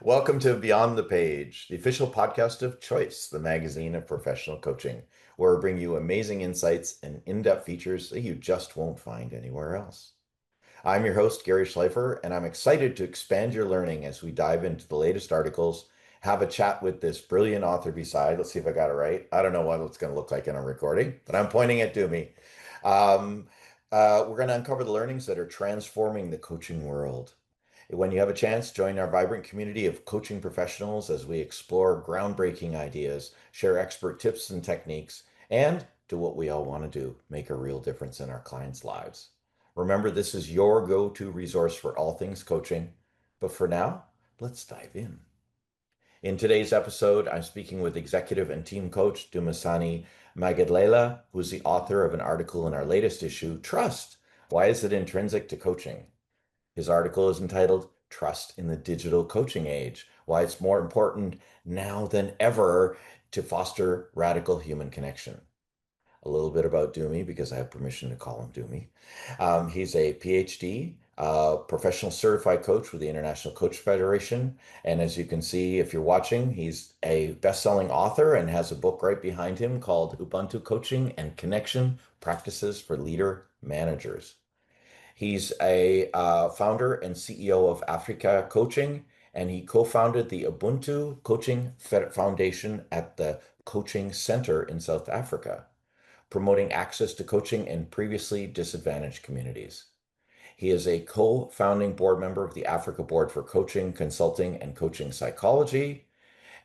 Welcome to Beyond the Page, the official podcast of Choice, the magazine of professional coaching, where we bring you amazing insights and in-depth features that you just won't find anywhere else. I'm your host, Gary Schleifer, and I'm excited to expand your learning as we dive into the latest articles, have a chat with this brilliant author beside. Let's see if I got it right. I don't know what it's going to look like in a recording, but I'm pointing at Dumi. Um, we're going to uncover the learnings that are transforming the coaching world. When you have a chance, join our vibrant community of coaching professionals as we explore groundbreaking ideas, share expert tips and techniques, and do what we all want to do, make a real difference in our clients' lives. Remember, this is your go-to resource for all things coaching. But for now, let's dive in. In today's episode, I'm speaking with executive and team coach Dumisani Magadlela, who's the author of an article in our latest issue, Trust. Why is it intrinsic to coaching? His article is entitled Trust in the Digital Coaching Age, Why It's More Important Now Than Ever to Foster Radical Human Connection. A little bit about Doomy, because I have permission to call him Doomy. He's a PhD, professional certified coach with the International Coach Federation. And as you can see, if you're watching, he's a best-selling author and has a book right behind him called Ubuntu Coaching and Connection Practices for Leader Managers. He's a founder and CEO of Africa Coaching, and he co-founded the Ubuntu Coaching Foundation at the Coaching Center in South Africa, promoting access to coaching in previously disadvantaged communities. He is a co-founding board member of the Africa Board for Coaching, Consulting, and Coaching Psychology,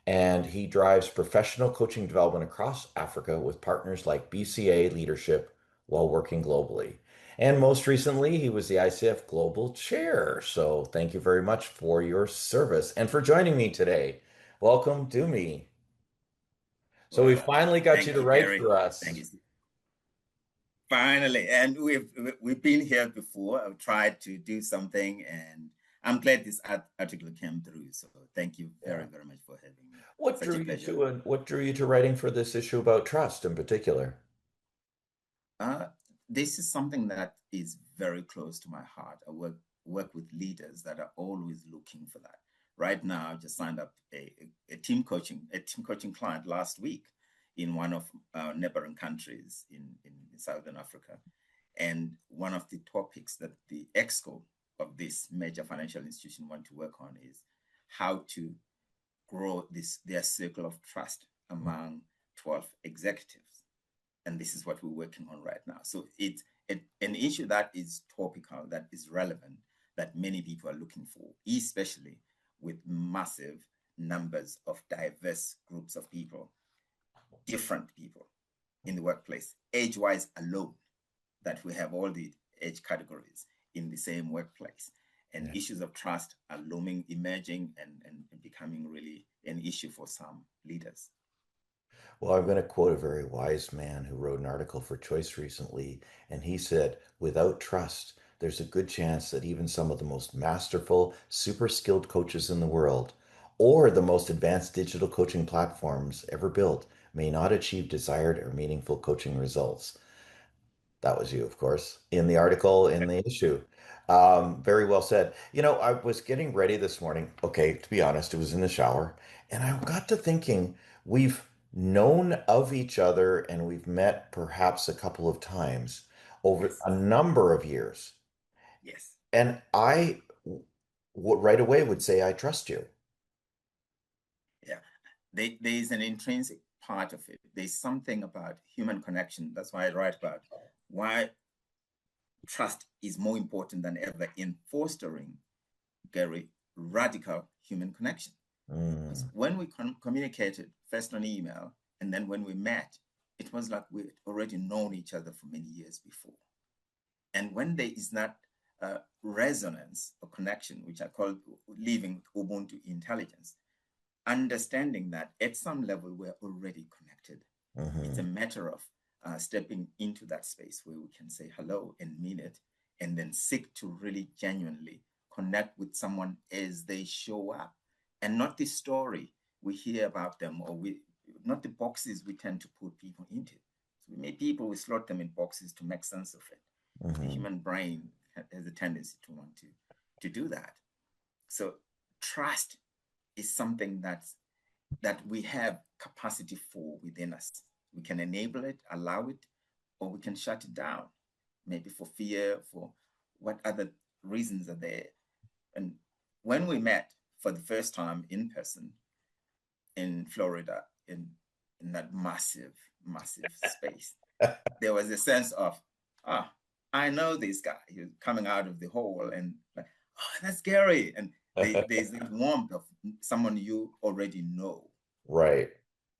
and he drives professional coaching development across Africa with partners like BCA Leadership while working globally. And most recently, he was the ICF Global Chair. So thank you very much for your service and for joining me today. Welcome to me. So we Well, finally got you thank to you, write Gary. for Thank us. you. Finally, and we've been here before. I've tried to do something, and I'm glad this article came through. So thank you Yeah. very much for having me. What Such drew a you pleasure. to and what drew you to writing for this issue about trust in particular? Uh, this is something that is very close to my heart. I work with leaders that are always looking for that. Right now, I just signed up a team coaching client last week in one of neighboring countries in Southern Africa. And one of the topics that the exco of this major financial institution want to work on is how to grow their circle of trust among 12 executives. And this is what we're working on right now. So it's an issue that is topical, that is relevant, that many people are looking for, especially with massive numbers of diverse groups of people, different people in the workplace, age-wise alone, that we have all the age categories in the same workplace. And Yeah. issues of trust are looming, emerging, and becoming really an issue for some leaders. Well, I'm going to quote a very wise man who wrote an article for Choice recently, and he said, without trust, there's a good chance that even some of the most masterful, super skilled coaches in the world, or the most advanced digital coaching platforms ever built, may not achieve desired or meaningful coaching results. That was you, of course, in the article in the issue. Very well said. I was getting ready this morning. Okay, to be honest, it was in the shower, and I got to thinking we've known of each other and we've met perhaps a couple of times over Yes, a number of years. yes. And I right away would say, I trust you. Yeah. There is an intrinsic part of it. There's something about human connection. That's why I write about why trust is more important than ever in fostering, Gary, radical human connection. Because Mm, when we communicated first on email and then when we met, it was like we'd already known each other for many years before. And when there is not resonance or connection, which I call living Ubuntu intelligence, understanding that at some level we're already connected. It's a mhm. matter of stepping into that space where we can say hello and mean it, and then seek to really genuinely connect with someone as they show up, and not the story we hear about them, or not the boxes we tend to put people into. So we make people, we slot them in boxes to make sense of it. The Mhm. human brain has a tendency to want to do that. So trust is something that we have capacity for within us. We can enable it, allow it, or we can shut it down, maybe for fear, for what other reasons are there. And when we met for the first time in person in Florida, in that massive, massive space, there was a sense of, ah, I know this guy. He's coming out of the hole, and like, oh, that's Gary. And there's the warmth of someone you already know, Right.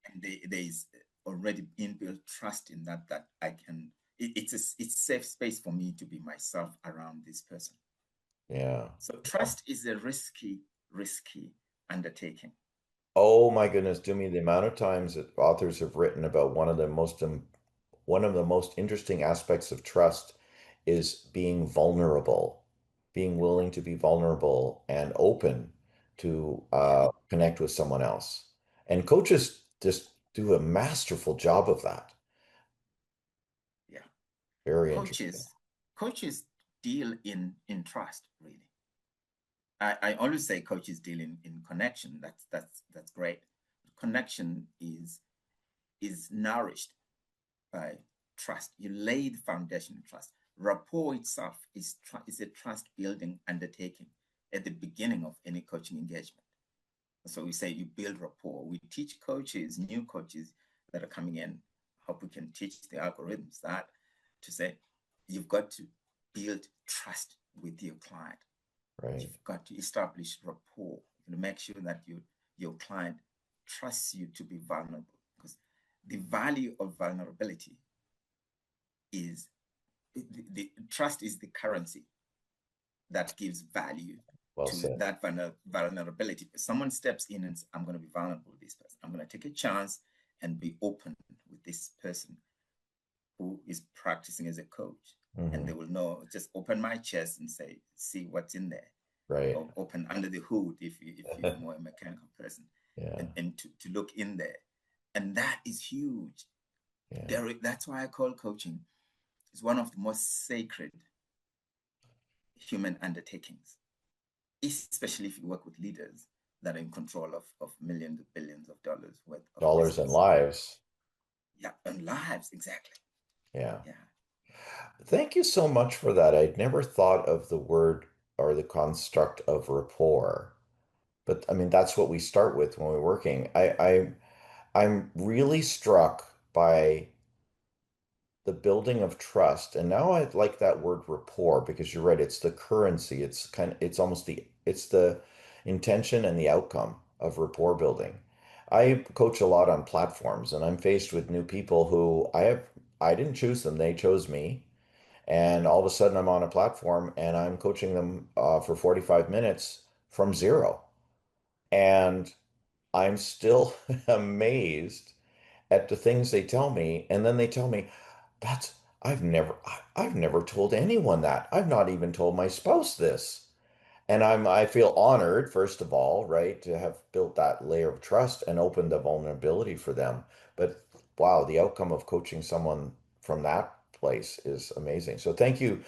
and there's already inbuilt trust in that I can. It's safe space for me to be myself around this person. Yeah. So trust is a risky undertaking. Oh my goodness, Dumi, the amount of times that authors have written about one of the most interesting aspects of trust is being vulnerable, being willing to be vulnerable and open to Yeah, connect with someone else. And coaches just do a masterful job of that. yeah. Very interesting. Coaches deal in trust, really. I always say coaches deal in connection. That's great. Connection is nourished by trust. You lay the foundation of trust. Rapport itself is a trust building undertaking at the beginning of any coaching engagement. So we say you build rapport. We teach coaches, new coaches that are coming in, hope we can teach the algorithms that to say you've got to build trust with your client. Right. You've got to establish rapport and make sure that your client trusts you to be vulnerable, because the value of vulnerability is the trust is the currency that gives value Well to said. that vulnerability. If someone steps in and says, I'm going to be vulnerable with this person, I'm going to take a chance and be open with this person who is practicing as a coach. And Hmm. they will know, just open my chest and say, see what's in there, Right. or open under the hood if you're more a mechanical person, Yeah. and to look in there. And that is huge. Yeah. Derek, that's why I call coaching is one of the most sacred human undertakings, especially if you work with leaders that are in control of millions of billions of dollars worth of Dollars and business. lives. Yeah, and lives, exactly. Yeah. Yeah. Thank you so much for that. I'd never thought of the word or the construct of rapport. But I mean, that's what we start with when we're working. I'm really struck by the building of trust. And now I like that word rapport because you're right, it's the currency. It's almost it's the intention and the outcome of rapport building. I coach a lot on platforms and I'm faced with new people who I didn't choose them, they chose me. And all of a sudden I'm on a platform and I'm coaching them for 45 minutes from zero. And I'm still amazed at the things they tell me. And then they tell me, that's, I've never told anyone that. I've not even told my spouse this. And I feel honored, first of all, right, to have built that layer of trust and opened the vulnerability for them. But wow, the outcome of coaching someone from that place is amazing. So thank you,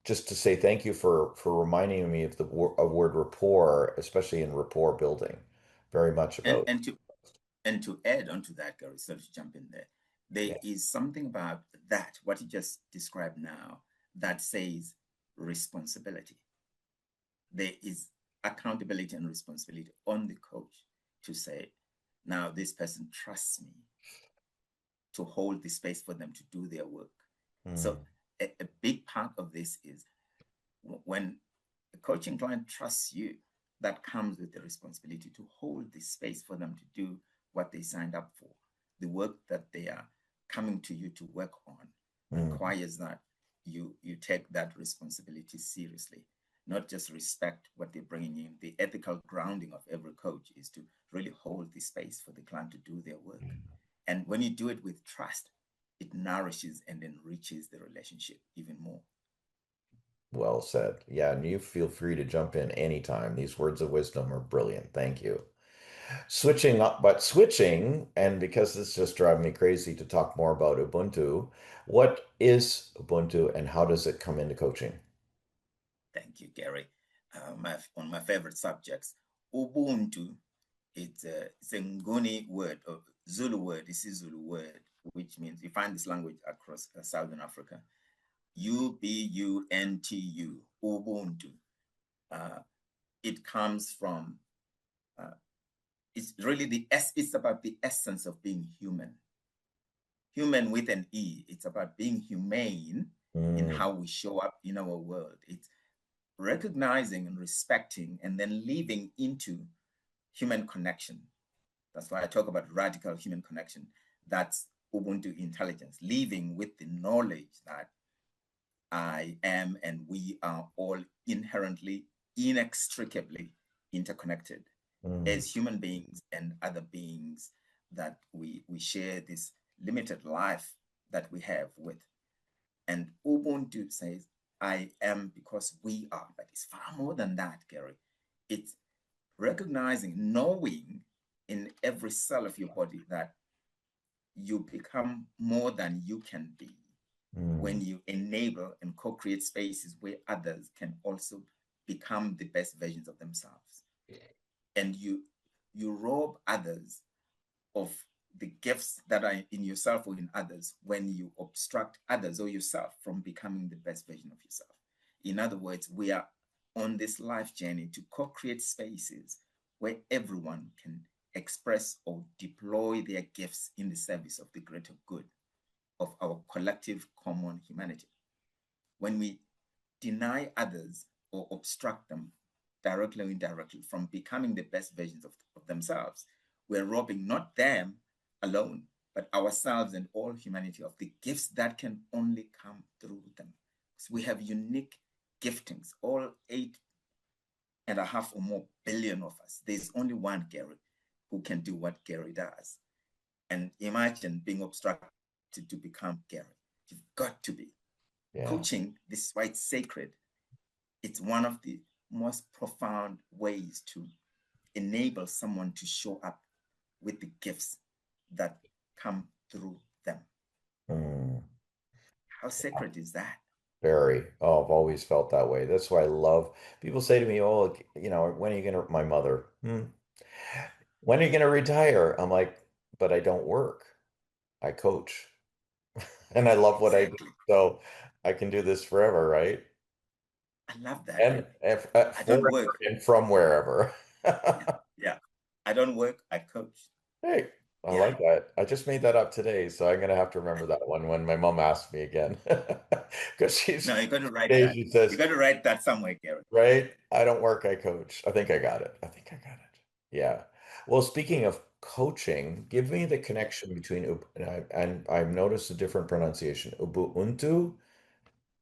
just to say thank you for reminding me of the word rapport, especially in rapport building. Very much And about, and to and to add onto that, Gary, sorry to jump in there. There yeah. is something about that, what you just described now, that says responsibility. There is accountability and responsibility on the coach to say, now this person trusts me to hold the space for them to do their work. So Mm, a big part of this is when a coaching client trusts you, that comes with the responsibility to hold the space for them to do what they signed up for. The work that they are coming to you to work on mm. requires that you take that responsibility seriously, not just respect what they're bringing in. The ethical grounding of every coach is to really hold the space for the client to do their work. And when you do it with trust, it nourishes and enriches the relationship even more. Well said. Yeah, and you feel free to jump in anytime. These words of wisdom are brilliant. Thank you. Switching up, but switching, and because this just drives me crazy to talk more about Ubuntu, what is Ubuntu and how does it come into coaching? Thank you, Gary. One of my favorite subjects, Ubuntu. It's a Ngoni word, or Zulu word. This is Zulu word, which means you find this language across Southern Africa. Ubuntu, Ubuntu. Uh, it comes from, uh, it's really it's about the essence of being human. Human with an E. It's about being humane in Mm, how we show up in our world. It's recognizing and respecting and then living into human connection. That's why I talk about radical human connection. That's Ubuntu intelligence, living with the knowledge that I am and we are all inherently, inextricably interconnected mm, as human beings and other beings that we share this limited life that we have with. And Ubuntu says, I am because we are, but it's far more than that, Gary. It's recognizing, knowing in every cell of your body that you become more than you can be mm, when you enable and co-create spaces where others can also become the best versions of themselves. And you rob others of the gifts that are in yourself or in others when you obstruct others or yourself from becoming the best version of yourself. In other words, we are on this life journey to co-create spaces where everyone can express or deploy their gifts in the service of the greater good of our collective common humanity. When we deny others or obstruct them directly or indirectly from becoming the best versions of themselves, we're robbing not them alone, but ourselves and all humanity of the gifts that can only come through them. So we have unique giftings, all 8.5 or more billion of us. There's only one Gary who can do what Gary does. And imagine being obstructed to become Gary. You've got to be. yeah. Coaching, this is why it's sacred. It's one of the most profound ways to enable someone to show up with the gifts that come through them. Mm. How sacred is that? Very. Oh, I've always felt that way. That's why I love people say to me, "Oh, when are you gonna?" My mother, when are you gonna retire? I'm like, but I don't work. I coach, and I love what I do, Exactly. so I can do this forever, right? I love that, And Gary. I don't forever work. and from wherever. Yeah. Yeah. I don't work. I coach. Hey, I Yeah. like that. I just made that up today, so I'm gonna have to remember that one when my mom asks me again, because No, you're going to write today that. she You're says. going to write that somewhere, Gary. Right? I don't work, I coach. I think I got it. I think I got it. Yeah. Well, speaking of coaching, give me the connection between and I've noticed a different pronunciation, Ubuntu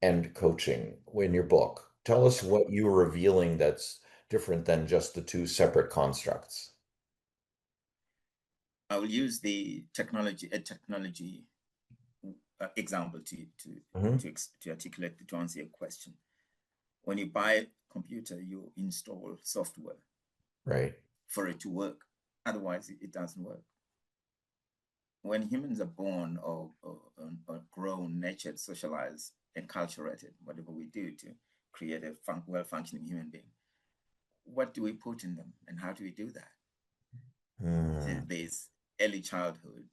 and coaching in your book. Tell us Yeah. what you were revealing that's different than just the two separate constructs. I will use the technology example Hmm. to articulate to answer your question. When you buy a computer, you install software Right. for it to work. Otherwise, it doesn't work. When humans are born or grown, nurtured, socialized, enculturated, whatever we do to create a well-functioning human being, what do we put in them and how do we do that? Hmm. There's early childhood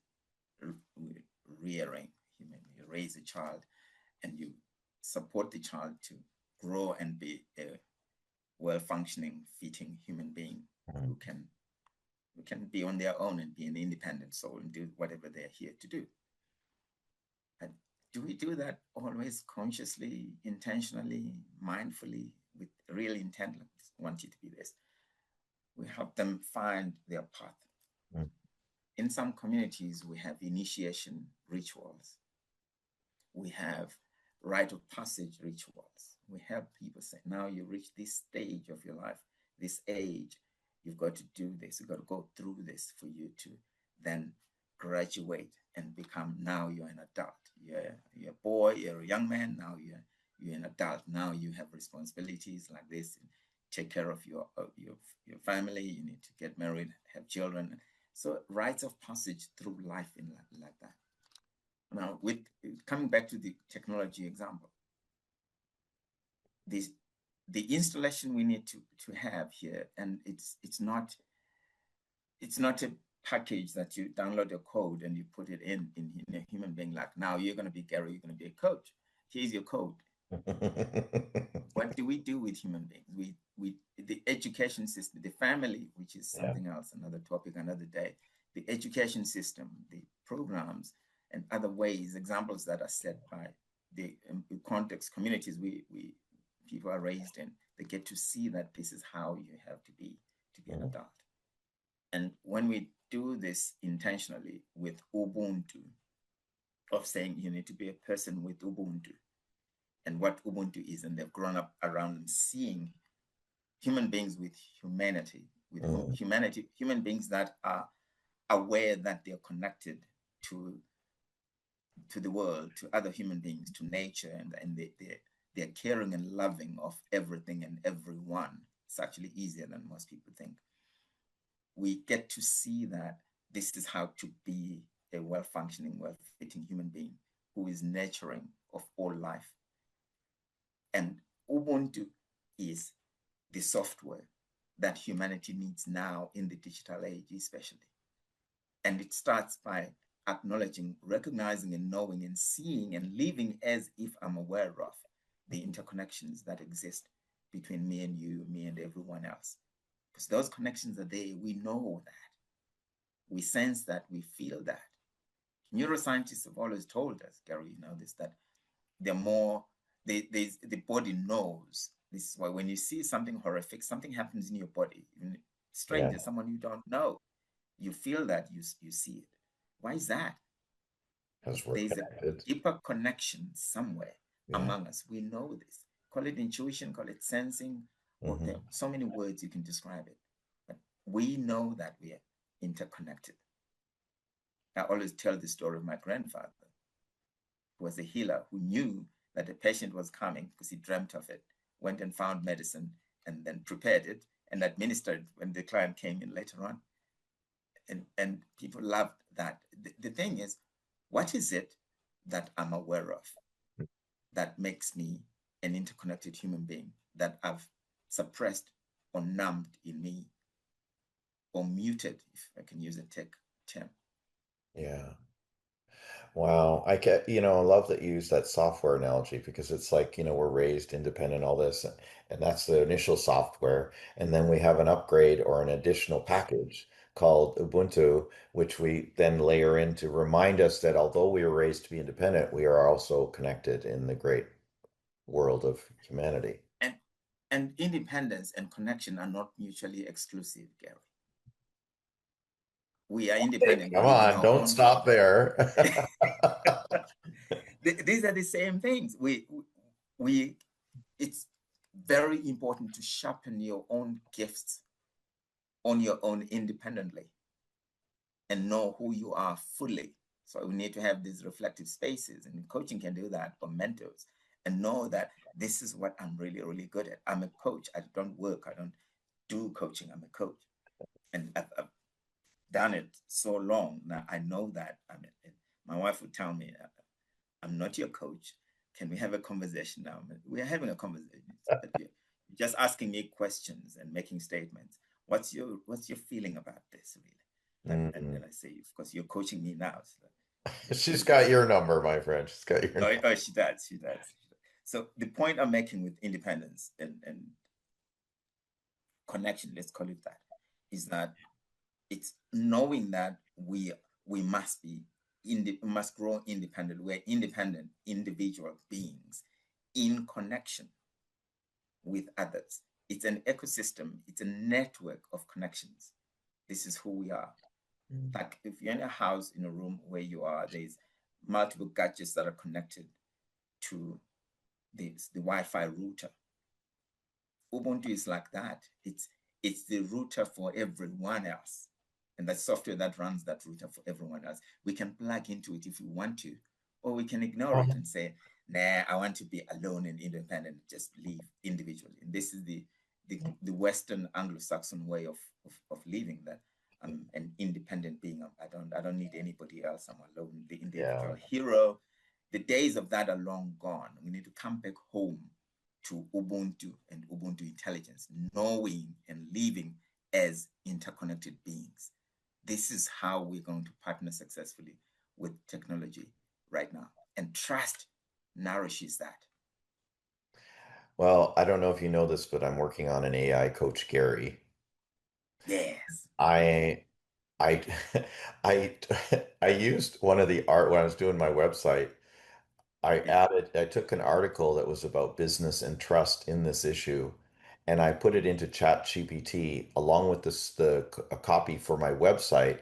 rearing. You raise a child and you support the child to grow and be a well-functioning, fitting human being Hmm. who can be on their own and be an independent soul and do whatever they're here to do. And do we do that always consciously, intentionally, mindfully, with real intent? I want you to be this. We help them find their path. Hmm. In some communities, we have initiation rituals. We have rite of passage rituals. We help people say, now you reach this stage of your life, this age, you've got to do this, you've got to go through this for you to then graduate and become, now you're an adult. You're a boy, you're a young man, now you're an adult. Now you have responsibilities like this. Take care of your family, you need to get married, have children. So rites of passage through life in like that. Now, with coming back to the technology example, this the installation we need to have here, and it's not it's not a package that you download a code and you put it in a human being. Like, now you're going to be Gary, you're going to be a coach. Here's your code. What do we do with human beings? We the education system, the family, which is something else, another topic, another day. The education system, the programs, and other ways, examples that are set by the context communities we people are raised in. They get to see that this is how you have to be an adult. And when we do this intentionally with Ubuntu, of saying you need to be a person with Ubuntu, and what Ubuntu is, and they've grown up around them seeing human beings with humanity, human beings that are aware that they're connected to the world, to other human beings, to nature, and they're caring and loving of everything and everyone. It's actually easier than most people think. We get to see that this is how to be a well-functioning, well-fitting human being who is nurturing of all life. And Ubuntu is the software that humanity needs now in the digital age, especially. And it starts by acknowledging, recognizing, and knowing, and seeing, and living as if I'm aware of the interconnections that exist between me and you, me and everyone else. Because those connections are there. We know that. We sense that. We feel that. Neuroscientists have always told us, Gary, you know this, that they're more, the body knows. This is why when you see something horrific, something happens in your body, even stranger, someone you don't know, you feel that, you see it. Why is that? Because we're There's connected. a deeper connection somewhere among us. We know this. Call it intuition, call it sensing, or there are so many words you can describe it. But we know that we are interconnected. I always tell the story of my grandfather, who was a healer, who knew that a patient was coming because he dreamt of it, went and found medicine, and then prepared it and administered when the client came in later on. And people loved that. The thing is, what is it that I'm aware of that makes me an interconnected human being that I've suppressed or numbed in me, or muted, if I can use a tech term? Yeah. Wow. I love that you use that software analogy because it's like, we're raised independent, all this, and that's the initial software. And then we have an upgrade or an additional package called Ubuntu, which we then layer in to remind us that although we were raised to be independent, we are also connected in the great world of humanity. And independence and connection are not mutually exclusive, Gary. We are Hey, independent. We come live in on, our don't own stop there. These are the same things. We. It's very important to sharpen your own gifts on your own independently and know who you are fully. So we need to have these reflective spaces, and coaching can do that, or mentors, and know that this is what I'm really, really good at. I'm a coach. I don't do coaching. I'm a coach. And I've done it so long now. I know that. My wife would tell me, I'm not your coach. Can we have a conversation now? We are having a conversation. But you're just asking me questions and making statements. What's your feeling about this, really? And I say, of course, you're coaching me now. So She's got your number, my friend. She's got your number. oh, she does. She does. So the point I'm making with independence and connection, let's call it that, is that it's knowing that we must grow independent. We're independent individual beings in connection with others. It's an ecosystem. It's a network of connections. This is who we are. Like if you're in a house, in a room where you are, there's multiple gadgets that are connected to the Wi-Fi router. Ubuntu is like that. It's the router for everyone else. And that software that runs that router for everyone else. We can plug into it if we want to, or we can ignore it and say, nah, I want to be alone and independent, just live individually. And this is the Western Anglo-Saxon way of living, that I'm an independent being. I don't need anybody else. I'm alone, the individual hero. The days of that are long gone. We need to come back home to Ubuntu and Ubuntu intelligence, knowing and living as interconnected beings. This is how we're going to partner successfully with technology right now. And trust nourishes that. Well, I don't know if you know this, but I'm working on an AI coach, Gary. Yes. I I I I used one of the art when I was doing my website. Yeah. I took an article that was about business and trust in this issue, and I put it into ChatGPT along with a copy for my website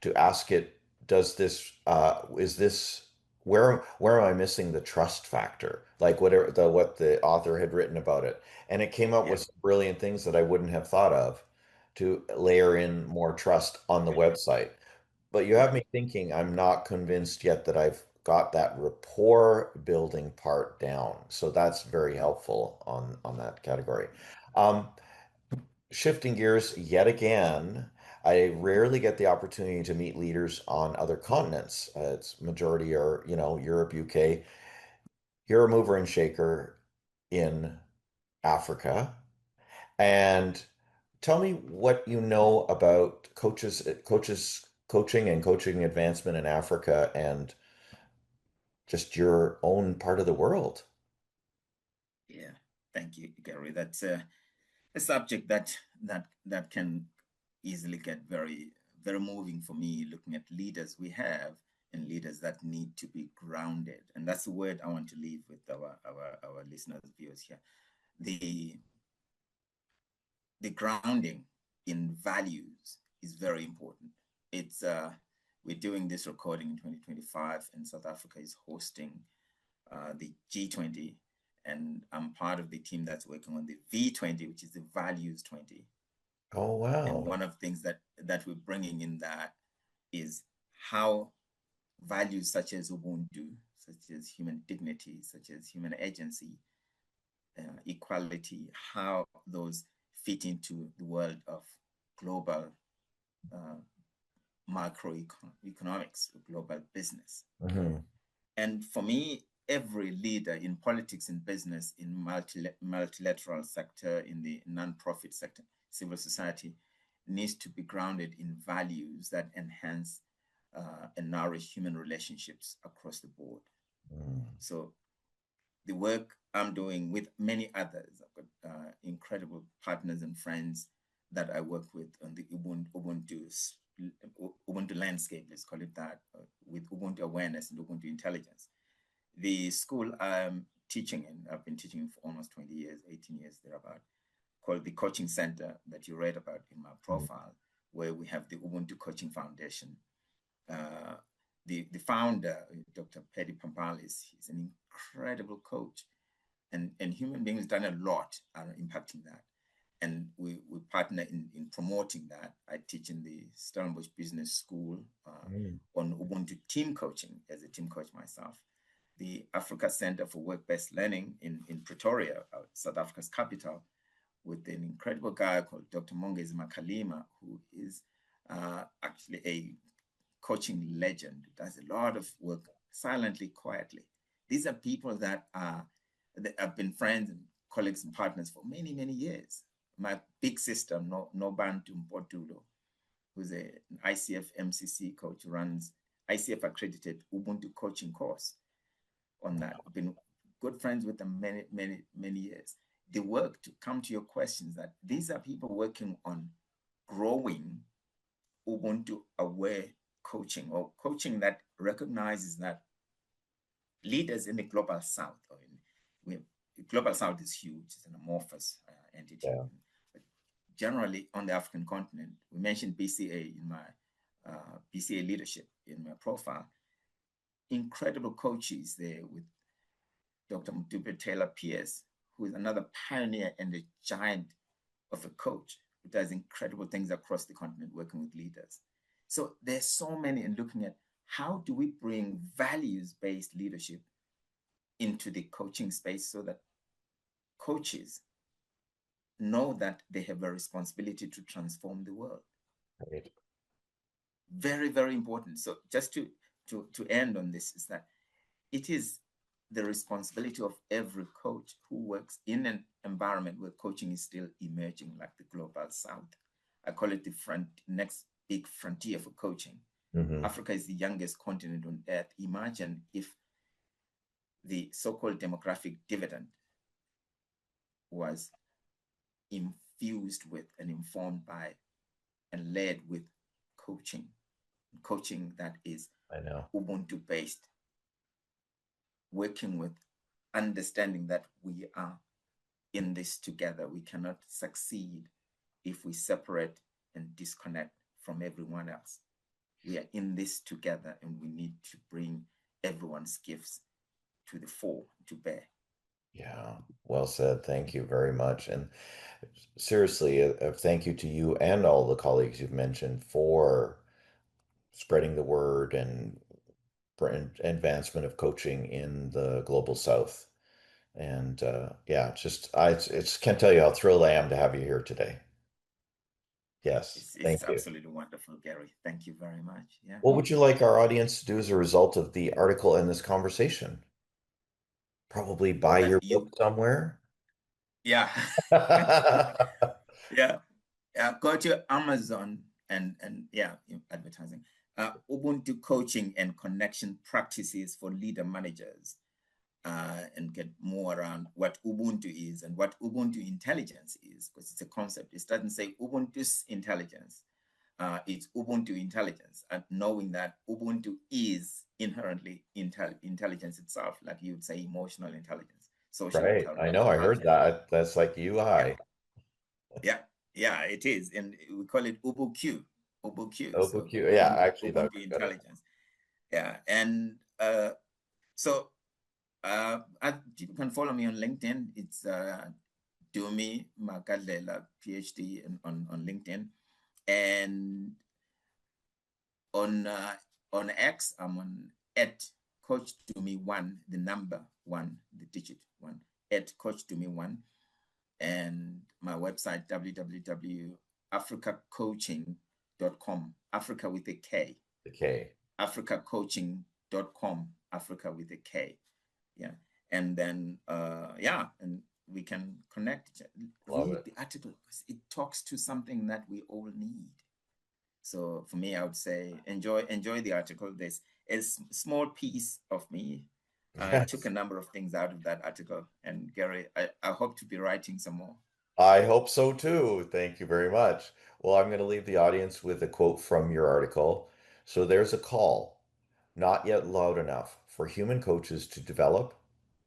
to ask it, does this is this where am I missing the trust factor? Like what the author had written about it. And it came up Yeah. with some brilliant things that I wouldn't have thought of to layer in more trust on the website. But you have Yeah. me thinking, I'm not convinced yet that I've got that rapport building part down. So that's very helpful on that category. Um, Shifting gears yet again, I rarely get the opportunity to meet leaders on other continents. It's majority are, Europe, UK. You're a mover and shaker in Africa. And tell me what you know about coaching and coaching advancement in Africa and just your own part of the world. Yeah. Thank you, Gary. That's a subject that can easily get very moving for me, looking at leaders we have and leaders that need to be grounded. And that's the word I want to leave with our listeners, viewers here. The the grounding in values is very important. It's we're doing this recording in 2025, and South Africa is hosting the G20, and I'm part of the team that's working on the V20, which is the Values 20. Oh, And wow. one of the things that we're bringing in that is how values such as Ubuntu, such as human dignity, such as human agency, equality, how those fit into the world of global uh, macroeconomics, global business. Hmm. And for me, every leader in politics, in business, in multilateral sector, in the non-profit sector, civil society, needs to be grounded in values that enhance and nourish human relationships across the board. So the work I'm doing with many others, I've got incredible partners and friends that I work with on the Ubuntu landscape, let's call it that, with Ubuntu awareness and Ubuntu intelligence. The school I'm teaching in, I've been teaching for almost 20 years, 18 years thereabout, called the Coaching Center that you read about in my profile, where we have the Ubuntu Coaching Foundation. Uh, the founder, Dr. Paddy Pampalis, he's an incredible coach, and human beings done a lot are impacting that. And we partner in promoting that. I teach in the Stellenbosch Business School Mm. on Ubuntu team coaching as a team coach myself. The Africa Center for Work-Based Learning in Pretoria, South Africa's capital, with an incredible guy called Dr. Mongezi Makalima, who is actually a coaching legend, does a lot of work silently, quietly. These are people that have been friends and colleagues and partners for many, many years. My big sister, Nobantu Mpotulo, who's an ICF MCC coach, runs ICF accredited Ubuntu coaching course on that. I've been good friends with them many, many, many years. The work, to come to your questions, that these are people working on growing Ubuntu aware coaching, or coaching that recognizes that leaders in the global south, the global south is huge, it's an amorphous entity. Yeah. But generally on the African continent, we mentioned BCA in my BCA leadership in my profile, incredible coaches there with Dr. Mdupe Taylor Pierce, who is another pioneer and a giant of a coach who does incredible things across the continent working with leaders. So there's so many, and looking at how do we bring values-based leadership into the coaching space so that coaches know that they have a responsibility to transform the world. Right. Very, very important. So just to end on this is that it is the responsibility of every coach who works in an environment where coaching is still emerging, like the global south. I call it the front next big frontier for coaching. Hmm. Africa is the youngest continent on earth. Imagine if the so-called demographic dividend was infused with and informed by and led with coaching, coaching that is I know. Ubuntu based, working with understanding that we are in this together. We cannot succeed if we separate and disconnect from everyone else. We are in this together and we need to bring everyone's gifts to the fore, to bear. Yeah, well said. Thank you very much. And seriously, thank you to you and all the colleagues you've mentioned for spreading the word and for advancement of coaching in the global south. And yeah, it's can't tell you how thrilled I am to have you here today. Yes, It's thank you. absolutely wonderful, Gary. Thank you very much. Yeah. What would you like our audience to do as a result of the article and this conversation? Probably buy That your you, book somewhere. yeah. Yeah. Go to Amazon and yeah, advertising. Ubuntu coaching and connection practices for leader managers, and get more around what Ubuntu is and what Ubuntu intelligence is, because it's a concept. It doesn't say Ubuntu's intelligence. It's Ubuntu intelligence, and knowing that Ubuntu is inherently intelligence itself, like you would say emotional intelligence, social Right. I know. I heard intelligence. that. That's like Yeah, UI. yeah, yeah, it is. And we call it Ubuntu, Ubuntu. So OpenQ. Yeah, actually, that would Ubuntu be better. intelligence. Yeah. And people can follow me on LinkedIn. It's Dumi Magadlela, PhD on LinkedIn. And on X, I'm on at Coach Dumi one, the number one, the digit one, at Coach Dumi one, and my website www.africacoaching.com, Africa with a K, Okay. africacoaching.com, Africa with a K. Yeah. And then yeah, and we can connect, Love read it. the article because it talks to something that we all need. So for me, I would say enjoy the article. There's a small piece of me. I took a Yes. number of things out of that article, and Gary, I hope to be writing some more. I hope so too. Thank you very much. Well, I'm going to leave the audience with a quote from your article. So there's a call, not yet loud enough, for human coaches to develop,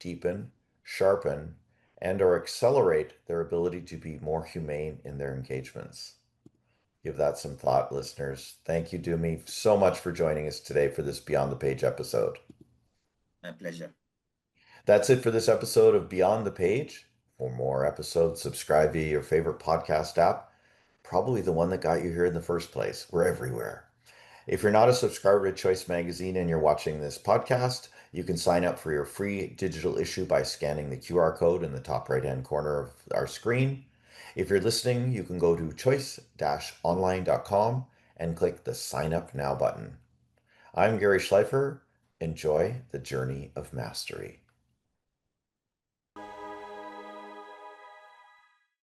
deepen, sharpen, and or accelerate their ability to be more humane in their engagements. Give that some thought, listeners. Thank you, Dumi, so much for joining us today for this Beyond the Page episode. My pleasure. That's it for this episode of Beyond the Page. For more episodes, subscribe via your favorite podcast app, probably the one that got you here in the first place. We're everywhere. If you're not a subscriber to Choice Magazine and you're watching this podcast, you can sign up for your free digital issue by scanning the QR code in the top right hand corner of our screen. If you're listening, you can go to choice-online.com and click the Sign Up Now button. I'm Gary Schleifer. Enjoy the journey of mastery.